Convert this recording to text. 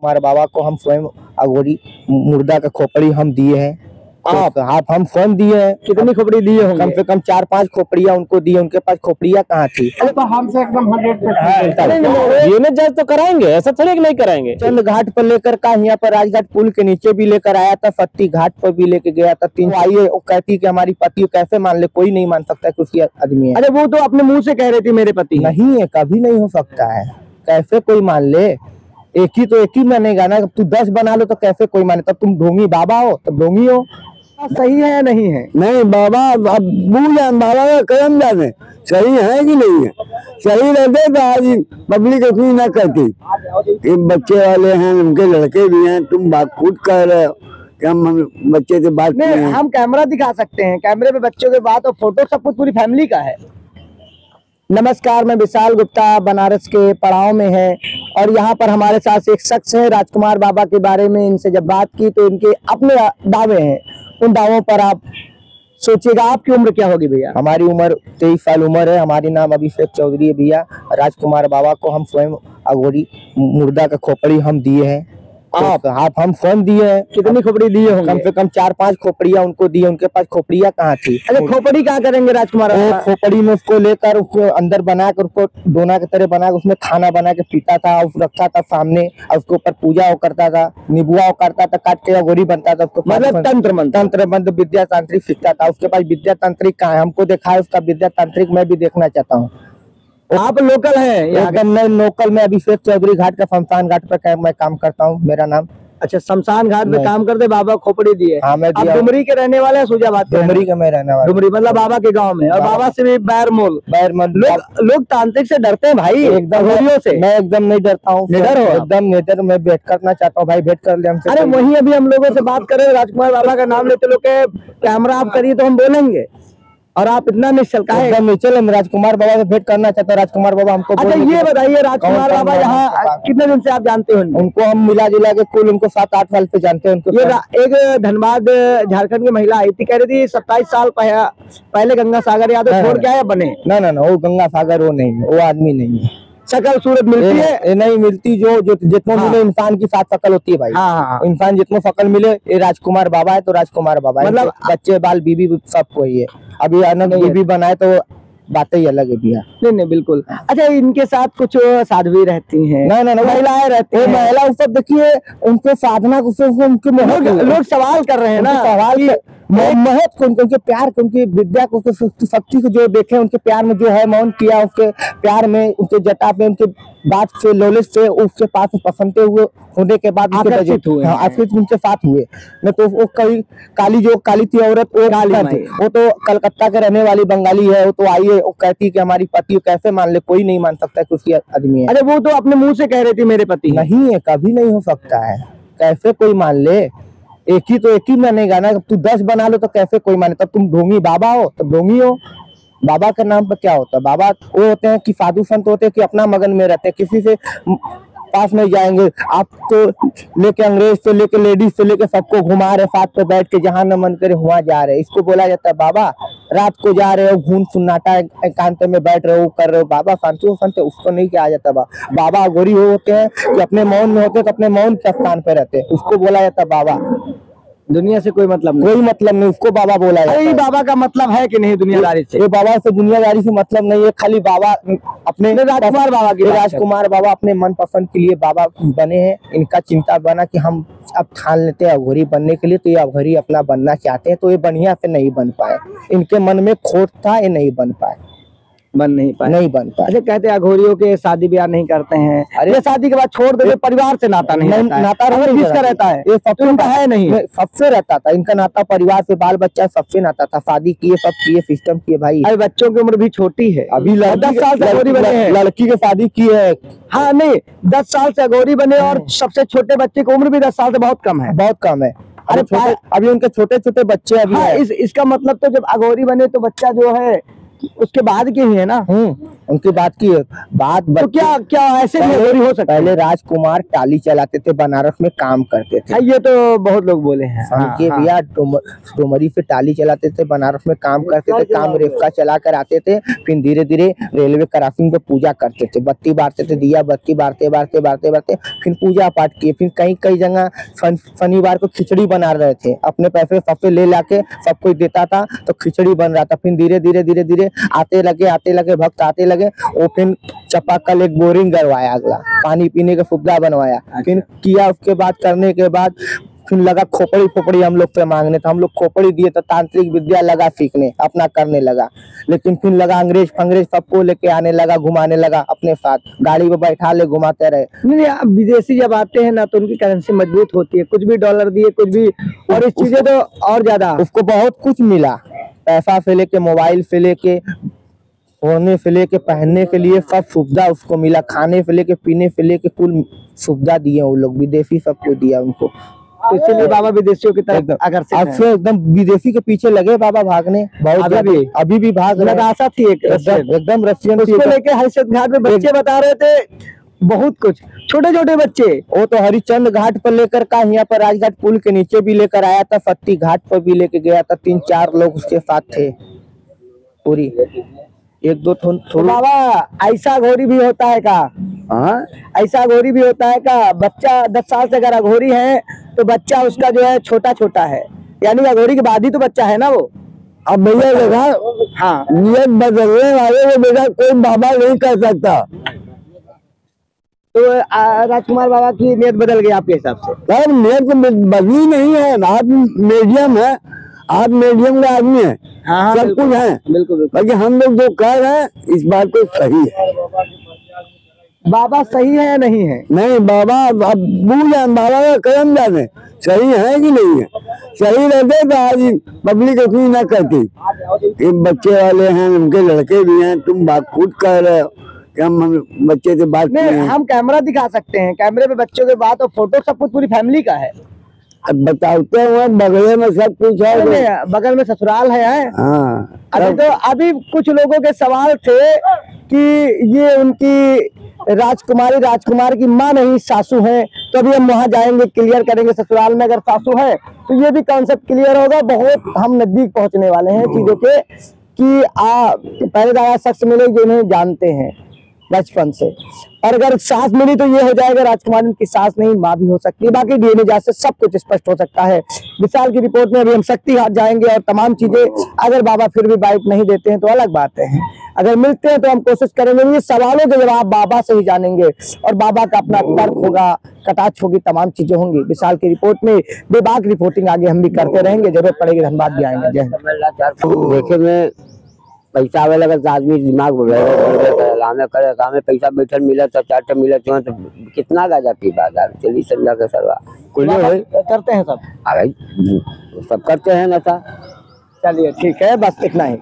हमारे बाबा को हम स्वयं अघोरी मुर्दा का खोपड़ी हम दिए हैं। आप हम स्वयं दिए हैं। कितनी खोपड़ी दिए होंगे? कम से कम 4-5 खोपड़ियाँ उनको दी। उनके पास खोपड़ियाँ कहाँ थी? तो हमसे एकदम 100% ये जज तो कराएंगे, ऐसा थोड़ी कि नहीं कराएंगे। चंद घाट पर लेकर का यहाँ पर राजघाट पुल के नीचे भी लेकर आया था, सत्ती घाट पर भी लेके गया था। 3 आइए वो कहती कि हमारी पति कैसे मान ले, कोई नहीं मान सकता कि उसकी आदमी है। अरे वो तो अपने मुंह से कह रही थी मेरे पति नहीं है, कभी नहीं हो सकता है। कैसे कोई मान ले? एक ही मानेगा ना। तू 10 बना लो तो कैसे कोई माने? तब तुम ढोंगी बाबा हो, तब ढोंगी हो। सही है या नहीं है? नहीं बाबा, अब जान बाबा का कर्म जाने सही है कि नहीं है। सही रहते तो आज पब्लिक इतनी ना करती। ये बच्चे वाले हैं, उनके लड़के भी हैं, तुम बात खुद कर रहे हो कि हम बच्चे से बात नहीं, किए हैं। हम कैमरा दिखा सकते हैं, कैमरे पे बच्चों के बात और फोटो सब कुछ पूरी फैमिली का है। नमस्कार, मैं विशाल गुप्ता, बनारस के पड़ाव में है और यहाँ पर हमारे साथ एक शख्स है राजकुमार बाबा के बारे में। इनसे जब बात की तो इनके अपने दावे हैं, उन दावों पर आप सोचिएगा। आपकी उम्र क्या होगी भैया? हमारी उम्र 23 साल उम्र है। हमारी नाम अभिषेक चौधरी है भैया। राजकुमार बाबा को हम स्वयं अघोरी मुर्दा का खोपड़ी हम दिए हैं। आप हम स्वयं दिए हैं। कितनी खोपड़ी दिए होंगे? कम से कम 4-5 खोपड़ियाँ उनको दी। उनके पास खोपड़ियाँ कहाँ थी? अरे खोपड़ी क्या करेंगे राजकुमार? खोपड़ी में उसको लेकर उसको अंदर बनाकर उसको डोना की तरह बना, उसमें खाना बना के पीता था, उसको रखा था सामने और उसके ऊपर पूजा करता था, निबुआ करता था, काट के अघोरी बनता था। उसको मतलब तंत्र मंत्र विद्या तांत्रिक सीखता था। उसके पास विद्या तांत्रिक कहाँ है? हमको देखा है उसका विद्या तांत्रिक। मैं भी देखना चाहता हूँ। आप लोकल हैं? एकदम मैं लोकल में अभिषेक चौधरी घाट का शमशान घाट पर मैं काम करता हूँ। मेरा नाम। अच्छा, शमशान घाट में काम करते, बाबा खोपड़ी दिए। हाँ, मैं आप डुमरी के रहने वाले हैं? सुजाबाद के? डुमरी का मैं रहने वाला। डुमरी मतलब बाबा के गांव में। और बाबा से भी बैरमोल लोग तांत्रिक से डरते हैं भाई, एकदम से। मैं एकदम नहीं डरता हूँ। निडर हो? एकदम निडर। मैं भेंट करना चाहता हूँ भाई, भेंट कर ले हमसे। अरे वहीं अभी हम लोगों से बात कर रहे हैं, राजकुमार बाबा का नाम लेते लोग के कैमरा आप करिए तो हम बोलेंगे और आप इतना निश्चल का है। चलो, मैं राजकुमार बाबा से भेंट करना चाहता हूँ। राजकुमार बाबा हमको। अच्छा ये बताइए, राजकुमार बाबा यहाँ कितने दिन से आप जानते हो? उनको हम मिला जुला के कुल उनको 7-8 साल से जानते हैं उनको। ये एक धनबाद झारखंड की महिला आई थी, कह रही थी 27 साल पहले गंगा सागर यादव छोड़ के आया बने। ना वो गंगा सागर वो नहीं है, वो आदमी नहीं है। शकल सूरत मिलती है? नहीं मिलती। जो जितना मिले इंसान की 7 शकल होती है भाई। हाँ। इंसान जितना शकल मिले, ये राजकुमार बाबा है तो राजकुमार बाबा है। मतलब बच्चे बाल बीबी सब कोई है। अभी अनंत बीबी बनाए तो बातें ही अलग है भैया। नहीं बिल्कुल। अच्छा, इनके साथ कुछ साध्वी रहती हैं? नहीं महिलाएं रहती है। महिला उस पर देखिए, उनके साधना उनके लोग सवाल कर रहे हैं ना, सवाल महत्व को, उनके प्यार को, उनकी विद्या को, शक्ति को जो देखे, उनके प्यार में जो है मौन किया, उसके प्यार में, उनके जटा में, उनके बात से, नॉलेज से, उसके पास पसंदते हुए होने के बाद आकर्षित उनके साथ हुए। नहीं तो वो काली थी औरत, वो तो कलकत्ता के रहने वाली बंगाली है। वो तो आई है, वो कहती कि हमारी पति कैसे मान ले, कोई नहीं मान सकता कि उसकी आदमी है। अरे वो तो अपने मुंह से कह रही थी मेरे पति। नहीं है, कभी नहीं हो सकता है। कैसे कोई मान ले? एक ही मानेगा ना। तू 10 बना लो तो कैसे कोई माने? तब तुम ढोंगी बाबा हो, तब ढोंगी हो। बाबा के नाम पर क्या होता है? बाबा वो होते हैं कि साधु संत होते हैं कि अपना मगन में रहते हैं, किसी से पास नहीं जाएंगे। आप तो लेके अंग्रेज से लेके लेडीज से लेके सबको घुमा रहे, साथ पे बैठ के जहाँ न मन करे वहाँ जा रहे। इसको बोला जाता है बाबा। रात को जा रहे हो, घूम सुन्नाटा एकांत में बैठ रहे हो, कर रहे हो, बाबा शांति हो संत, उसको नहीं किया जाता। बाबा अघोरी होते हैं कि अपने मौन में होते हैं, तो अपने मौन के स्थान पे रहते हैं, उसको बोला जाता है बाबा। दुनिया से कोई मतलब नहीं, उसको बाबा बोला जाता है। बाबा का मतलब है कि नहीं दुनियादारी से? ये बाबा से दुनियादारी से मतलब नहीं है। खाली बाबा अपने राजकुमार बाबा अपने मन पसंद के लिए बाबा बने हैं। इनका चिंता बना कि हम अब ठान लेते हैं अघोरी बनने के लिए, तो ये अघोरी अपना बनना चाहते हैं, तो ये बढ़िया से नहीं बन पाए। इनके मन में खोट था, ये नहीं बन पाए। नहीं बन पाए। अच्छा, कहते हैं अघोरियों के शादी ब्याह नहीं करते हैं। अरे शादी के बाद छोड़ देते, परिवार से नाता नहीं नाता किसका रहता है? ये सबसे इनका है नहीं, सबसे रहता था इनका नाता। परिवार से, बाल बच्चा सबसे नाता था। शादी किए, सब किए, सिस्टम किए भाई। अरे बच्चों की उम्र भी छोटी है, अभी 10 साल से अघोरी बने हैं। लड़की की शादी की है। हाँ नहीं, 10 साल से अघोरी बने और सबसे छोटे बच्चे की उम्र भी 10 साल से बहुत कम है। अरे अभी उनके छोटे छोटे बच्चे अभी। हाँ, इसका मतलब तो जब अघोरी बने तो बच्चा जो है उसके बाद की ही है ना। उनकी बात की बात तो क्या क्या ऐसे भी अघोरी हो सकते हैं? पहले राजकुमार टाली चलाते थे, बनारस में काम करते थे। ये तो बहुत लोग बोले हैं। उनके भैया डोमरी पे टाली चलाते थे, बनारस में काम करते थे, काम रेफका चला कर आते थे, फिर धीरे धीरे रेलवे क्रॉसिंग पे पूजा करते थे, बत्ती बारते थे, दिया बत्ती बारते बारते बारते बारते फिर पूजा पाठ किए। फिर कई कई जगह शनिवार को खिचड़ी बना रहे थे, अपने पैसे सबसे ले लाके सब कोई देता था तो खिचड़ी बन रहा था। फिर धीरे धीरे आते लगे भक्त आते लगे। वो फिर चापाकल एक बोरिंग करवाया, अगला पानी पीने का सुविधा बनवाया। फिर किया, उसके बाद करने के बाद फिर लगा खोपड़ी हम लोग पे मांगने, तो हम लोग खोपड़ी दिए तो तांत्रिक विद्या लगा सीखने, अपना करने लगा। लेकिन फिर लगा अंग्रेज फंग्रेज सबको लेके आने लगा, घुमाने लगा अपने साथ, गाड़ी पे बैठा ले घुमाते रहे। नहीं, विदेशी जब आते हैं ना तो उनकी करेंसी मजबूत होती है, कुछ भी डॉलर दिए कुछ भी, और इस चीजें तो और ज्यादा उसको बहुत कुछ मिला, पैसा से लेके मोबाइल से लेके सोने से लेके पहनने के लिए सब सुविधा उसको मिला, खाने से लेके पीने से लेके कुल सुविधा दिए वो लोग, विदेशी सबको दिया उनको। तो इसीलिए बाबा विदेशियों की तरफ आकर्षित हैं। अब एकदम विदेशी के पीछे लगे बाबा भागने, बहुत अभी भी भाग रहे हैं। आशा थी एकदम रशियन उसको लेके हरिश्चंद्र घाट में बच्चे बता रहे थे बहुत कुछ, छोटे छोटे बच्चे। वो तो हरिश्चंद्र घाट पर लेकर का, यहाँ पर राजघाट पुल के नीचे भी लेकर आया था, सत्ती घाट पर भी लेके गया था, 3-4 लोग उसके साथ थे। पूरी एक दो तो बाबा ऐसा अघोरी भी होता है का? ऐसा अघोरी भी होता है का? बच्चा 10 साल से अगर अघोरी है तो बच्चा उसका जो है छोटा छोटा है, यानी अघोरी के बाद ही तो बच्चा है ना वो। अब भैया देखा, हाँ, नियत बदलने वाले को बेटा कोई बाबा नहीं कर सकता। तो राजकुमार बाबा की नियत बदल गई आपके हिसाब से? सर नियत बदली नहीं है, आप मीडियम है, आप मीडियम का आदमी है। हाँ, सब कुछ है, बिल्कुल। बाकी हम लोग जो कह रहे हैं इस बात को सही है। बाबा सही है या नहीं है? नहीं बाबा, अब जान बाबा का कर्म जाने सही है कि नहीं है। सही रहते तो आज पब्लिक इतनी ना करती। ये बच्चे वाले हैं, उनके लड़के भी हैं, तुम बात खुद कह रहे हो कि हम बच्चे से बात नहीं, हम कैमरा दिखा सकते हैं, कैमरे पे बच्चों के बात और फोटो सब कुछ पूरी फैमिली का है। अब बताते हुए बगले में सब कुछ है, बगल में ससुराल है। हाँ, अभी कुछ लोगों के सवाल थे कि ये उनकी राजकुमार की माँ नहीं सासू है, तो अभी हम वहां जाएंगे, क्लियर करेंगे ससुराल में अगर सासू है तो ये भी कॉन्सेप्ट क्लियर होगा। बहुत हम नजदीक पहुंचने वाले हैं चीजों के कि पहले दादा शख्स मिले जो उन्हें जानते हैं बचपन से, और अगर सास मिली तो ये हो जाएगा राजकुमार की सास नहीं माँ भी हो सकती है। बाकी डीएनए जांच से सब कुछ स्पष्ट हो सकता है। विशाल की रिपोर्ट में अभी हम शक्ति हाथ जाएंगे और तमाम चीजें, अगर बाबा फिर भी बाइट नहीं देते हैं तो अलग बातें हैं, अगर मिलते हैं तो हम कोशिश करेंगे। ये सवालों के जवाब बाबा से ही जानेंगे और बाबा का अपना तर्क होगा, कटाक्ष होगी, तमाम चीजें होंगी। विशाल की रिपोर्ट में बेबाक रिपोर्टिंग आगे हम भी करते रहेंगे, जरूरत पड़ेगी धनबाद भी आएंगे। जय हिंद। देखे में पैसा वाला का आदमी दिमाग करे काम में पैसा बैठल मिला तो 4 मिला तो कितना गाजा पी बाजार चली संजा के सरवा करते हैं सब, सब करते हैं ना। चलिए ठीक है, बस इतना ही।